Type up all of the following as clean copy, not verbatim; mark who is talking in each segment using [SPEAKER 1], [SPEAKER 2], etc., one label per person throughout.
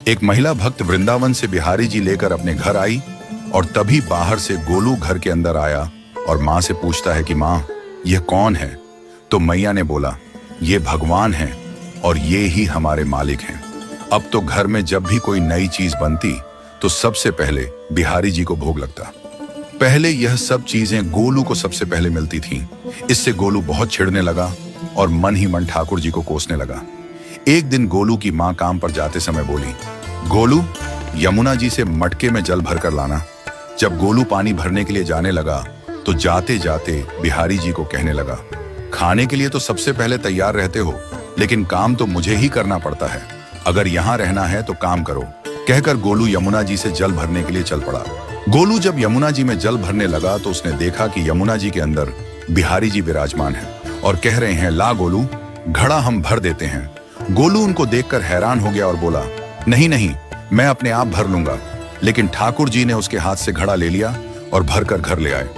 [SPEAKER 1] एक महिला भक्त वृंदावन से बिहारी जी लेकर अपने घर आई और तभी बाहर से गोलू घर के अंदर आया और माँ से पूछता है कि माँ, यह कौन है? तो मैया ने बोला, ये भगवान हैं और ये ही हमारे मालिक हैं। अब तो घर में जब भी कोई नई चीज बनती तो सबसे पहले बिहारी जी को भोग लगता। पहले यह सब चीजें गोलू को सबसे पहले मिलती थीं। इससे गोलू बहुत चिढ़ने लगा और मन ही मन ठाकुर जी को कोसने लगा। एक दिन गोलू की माँ काम पर जाते समय बोली, गोलू, यमुना जी से मटके में जल भर कर लाना। जब गोलू पानी भरने के लिए जाने लगा तो जाते जाते बिहारी जी को कहने लगा, खाने के लिए तो सबसे पहले तैयार रहते हो, लेकिन काम तो मुझे ही करना पड़ता है। अगर यहाँ रहना है तो काम करो। कहकर गोलू यमुना जी से जल भरने के लिए चल पड़ा। गोलू जब यमुना जी में जल भरने लगा तो उसने देखा कि यमुना जी के अंदर बिहारी जी विराजमान हैं और कह रहे हैं, ला गोलू, घड़ा हम भर देते हैं। गोलू उनको देखकर हैरान हो गया और बोला, नहीं नहीं, मैं अपने आप भर लूंगा। लेकिन ठाकुर जी ने उसके हाथ से घड़ा ले लिया और भरकर घर ले आए।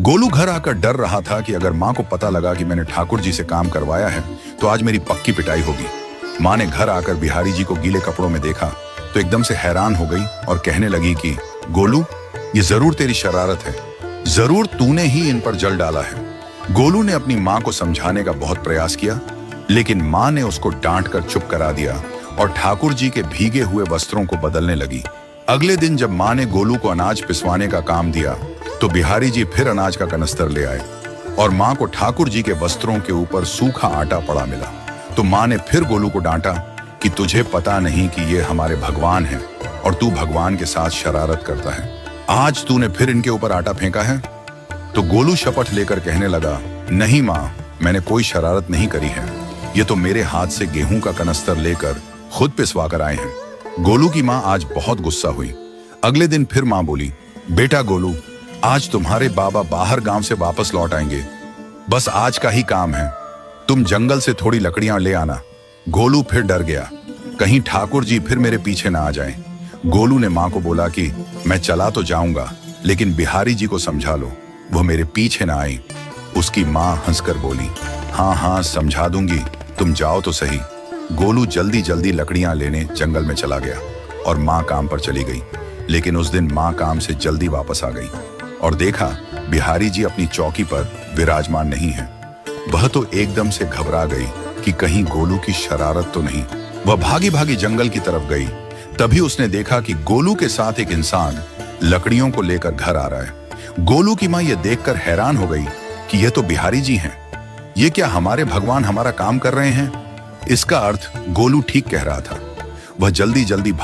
[SPEAKER 1] गोलू घर आकर डर रहा था कि अगर माँ को पता लगा कि मैंने ठाकुर जी से काम करवाया है तो आज मेरी पक्की पिटाई होगी। माँ ने घर आकर बिहारी जी को गीले कपड़ों में देखा तो एकदम से हैरान हो गई और कहने लगी कि गोलू, ये जरूर तेरी शरारत है, जरूर तूने ही इन पर जल डाला है। गोलू ने अपनी माँ को समझाने का बहुत प्रयास किया, लेकिन माँ ने उसको डांट कर चुप करा दिया और ठाकुर जी के भीगे हुए वस्त्रों को बदलने लगी। अगले दिन जब माँ ने गोलू को अनाज पिसवाने का काम दिया तो बिहारी जी फिर अनाज का कनस्तर ले आए और माँ को ठाकुर जी के वस्त्रों के ऊपर सूखा आटा पड़ा मिला। तो माँ ने फिर गोलू को डांटा कि तुझे पता नहीं कि ये हमारे भगवान हैं और तू भगवान के साथ शरारत करता है। आज तूने फिर इनके ऊपर आटा फेंका है। तो गोलू शपथ लेकर कहने लगा, नहीं माँ, मैंने कोई शरारत नहीं करी है। ये तो मेरे हाथ से गेहूं का कनस्तर लेकर खुद पिसवा कर आए हैं। गोलू की माँ आज बहुत गुस्सा हुई। अगले दिन फिर माँ बोली, बेटा गोलू, आज तुम्हारे बाबा बाहर गांव से वापस लौट आएंगे। बस आज का ही काम है, तुम जंगल से थोड़ी लकड़ियां ले आना। गोलू फिर डर गया, कहीं ठाकुर जी फिर मेरे पीछे ना आ जाएं। गोलू ने माँ को बोला कि मैं चला तो जाऊंगा, लेकिन बिहारी जी को समझा लो, वो मेरे पीछे ना आए। उसकी माँ हंसकर बोली, हाँ हाँ समझा दूंगी, तुम जाओ तो सही। गोलू जल्दी जल्दी लकड़ियां लेने जंगल में चला गया और माँ काम पर चली गई। लेकिन उस दिन माँ काम से जल्दी वापस आ गई और देखा बिहारी जी अपनी चौकी पर विराजमान नहीं है। वह तो एकदम से घबरा गई कि कहीं गोलू की शरारत तो नहीं। वह भागी भागी जंगल की तरफ गई। तभी उसने देखा कि गोलू के साथ एक इंसान लकड़ियों को लेकर घर आ रहा है। गोलू की माँ यह देखकर हैरान हो गई कि यह तो बिहारी जी हैं। ये क्या हमारे भगवान हमारा काम कर रहे हैं? इसका अर्थ गोलू ठीक कह रहा था। वह जल्दी जल्दी